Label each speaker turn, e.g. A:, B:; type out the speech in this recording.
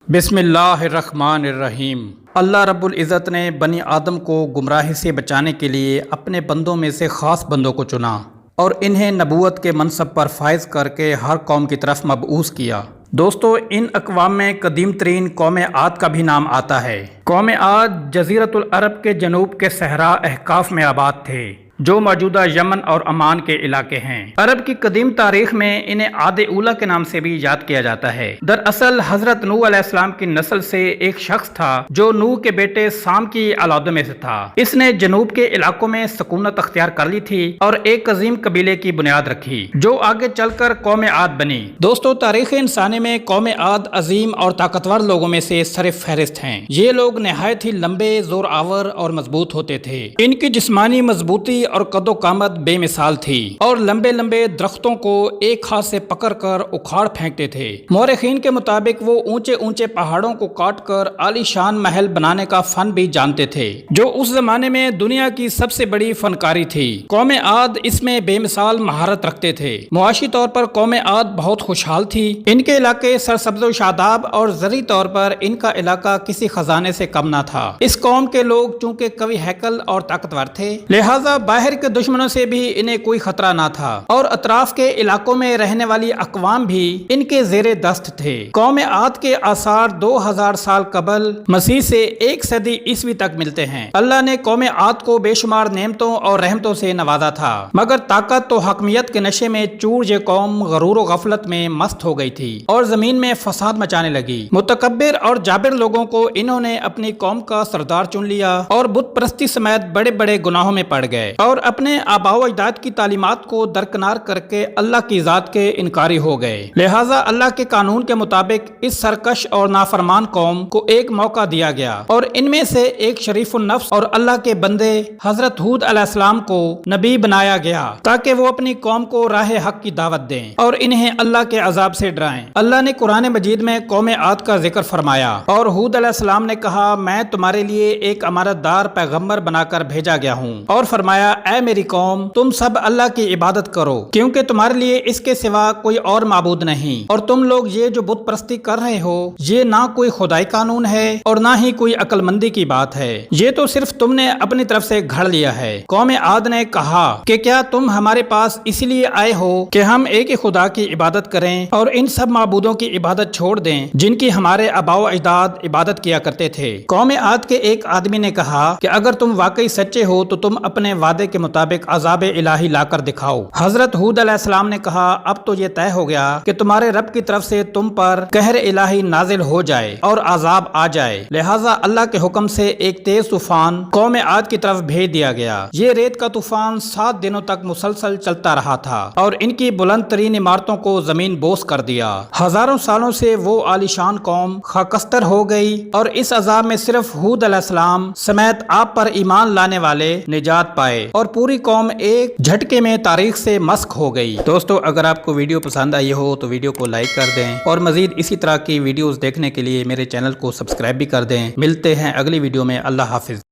A: بسم اللہ الرحمن الرحیم۔ اللہ رب العزت نے بنی آدم کو گمراہی سے بچانے کے لیے اپنے بندوں میں سے خاص بندوں کو چنا اور انہیں نبوت کے منصب پر فائز کر کے ہر قوم کی طرف مبعوث کیا۔ دوستو، ان اقوام میں قدیم ترین قوم عاد کا بھی نام آتا ہے۔ قوم عاد جزیرۃ العرب کے جنوب کے صحرا احقاف میں آباد تھے، جو موجودہ یمن اور عمان کے علاقے ہیں۔ عرب کی قدیم تاریخ میں انہیں عاد اولی کے نام سے بھی یاد کیا جاتا ہے۔ دراصل حضرت نوح علیہ السلام کی نسل سے ایک شخص تھا جو نوح کے بیٹے سام کی اولادوں میں سے تھا۔ اس نے جنوب کے علاقوں میں سکونت اختیار کر لی تھی اور ایک عظیم قبیلے کی بنیاد رکھی جو آگے چل کر قوم عاد بنی۔ دوستو، تاریخ انسانی میں قوم عاد عظیم اور طاقتور لوگوں میں سے سر فہرست ہیں۔ یہ لوگ نہایت ہی لمبے، زور آور اور مضبوط ہوتے تھے۔ ان کی جسمانی مضبوطی اور قد و قامت بے مثال تھی اور لمبے لمبے درختوں کو ایک ہاتھ سے پکڑ کر اکھاڑ پھینکتے تھے۔ مورخین کے مطابق وہ اونچے اونچے پہاڑوں کو کاٹ کر عالی شان محل بنانے کا فن بھی جانتے تھے، جو اس زمانے میں دنیا کی سب سے بڑی فنکاری تھی۔ قوم عاد اس میں بے مثال مہارت رکھتے تھے۔ معاشی طور پر قوم عاد بہت خوشحال تھی۔ ان کے علاقے سرسبز و شاداب اور زرعی طور پر ان کا علاقہ کسی خزانے سے کم نہ تھا۔ اس قوم کے لوگ چونکہ قوی ہیکل اور طاقتور تھے، لہذا باہر کے دشمنوں سے بھی انہیں کوئی خطرہ نہ تھا اور اطراف کے علاقوں میں رہنے والی اقوام بھی ان کے زیر دست تھے۔ قوم عاد کے آثار 2000 سال قبل مسیح سے 1 صدی عیسوی تک ملتے ہیں۔ اللہ نے قوم عاد کو بے شمار نعمتوں اور رحمتوں سے نوازا تھا، مگر طاقت و حاکمیت کے نشے میں چور یہ قوم غرور و غفلت میں مست ہو گئی تھی اور زمین میں فساد مچانے لگی۔ متکبر اور جابر لوگوں کو انہوں نے اپنی قوم کا سردار چن لیا اور بت پرستی سمیت بڑے بڑے گناہوں میں پڑ گئے اور اپنے آباء و اجداد کی تعلیمات کو درکنار کر کے اللہ کی ذات کے انکاری ہو گئے۔ لہٰذا اللہ کے قانون کے مطابق اس سرکش اور نافرمان قوم کو ایک موقع دیا گیا اور ان میں سے ایک شریف النفس اور اللہ کے بندے حضرت ہود علیہ السلام کو نبی بنایا گیا تاکہ وہ اپنی قوم کو راہ حق کی دعوت دیں اور انہیں اللہ کے عذاب سے ڈرائیں۔ اللہ نے قرآن مجید میں قوم عاد کا ذکر فرمایا اور ہود علیہ السلام نے کہا، میں تمہارے لیے ایک امانت دار پیغمبر بنا کر بھیجا گیا ہوں، اور فرمایا، اے میری قوم، تم سب اللہ کی عبادت کرو کیونکہ تمہارے لیے اس کے سوا کوئی اور معبود نہیں، اور تم لوگ یہ جو بت پرستی کر رہے ہو یہ نہ کوئی خدائی قانون ہے اور نہ ہی کوئی عقل مندی کی بات ہے، یہ تو صرف تم نے اپنی طرف سے گھڑ لیا ہے۔ قوم عاد نے کہا کہ کیا تم ہمارے پاس اسی لیے آئے ہو کہ ہم ایک ہی خدا کی عبادت کریں اور ان سب معبودوں کی عبادت چھوڑ دیں جن کی ہمارے آباء و اجداد عبادت کیا کرتے تھے؟ قوم عاد کے ایک آدمی نے کہا کہ اگر تم واقعی سچے ہو تو تم اپنے وعدے کے مطابق عذاب الہی لا کر دکھاؤ۔ حضرت ہود علیہ السلام نے کہا، اب تو یہ طے ہو گیا کہ تمہارے رب کی طرف سے تم پر قہر الہی نازل ہو جائے اور عذاب آ جائے، لہٰذا اللہ کے حکم سے ایک تیز طوفان قوم عاد کی طرف بھیج دیا گیا۔ یہ ریت کا طوفان 7 دنوں تک مسلسل چلتا رہا تھا اور ان کی بلند ترین عمارتوں کو زمین بوس کر دیا۔ ہزاروں سالوں سے وہ عالیشان قوم خاکستر ہو گئی اور اس عذاب میں صرف ہود علیہ السلام سمیت آپ پر ایمان لانے والے نجات پائے اور پوری قوم ایک جھٹکے میں تاریخ سے مسخ ہو گئی۔ دوستو، اگر آپ کو ویڈیو پسند آئی ہو تو ویڈیو کو لائک کر دیں اور مزید اسی طرح کی ویڈیوز دیکھنے کے لیے میرے چینل کو سبسکرائب بھی کر دیں۔ ملتے ہیں اگلی ویڈیو میں۔ اللہ حافظ۔